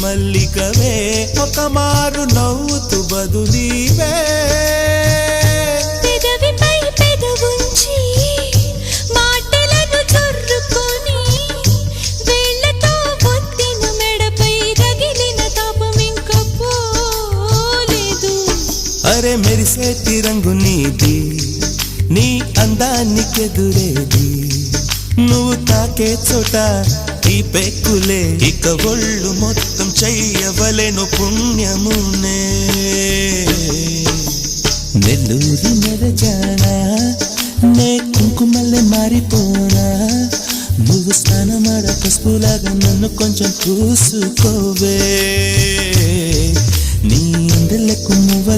మల్లికవే ఒక మారు నవ్వుతూ బదులీవే పెదవిపై పెదవుంచి మాటలను చొర్రుకొని వేళ్ళతో ఒత్తిన మెడపై రగిలిన తాపం ఇంక పోలేదు. అరే మెరిసేటి రంగు నీది, నీ అందానికెదురేది, నువ్వు తాకే చోట ఈ పెక్కులే, ఇక ఒళ్ళు మొత్తం చెయ్యవలెను పుణ్యమునే. నెల్లూరి నెరజానా నే కుంకుమల్లె మారిపోనా, నువ్వు స్నానమాడ పసుపులాగా నన్ను కొంచెం చూసుకోవే, నీ అందలకు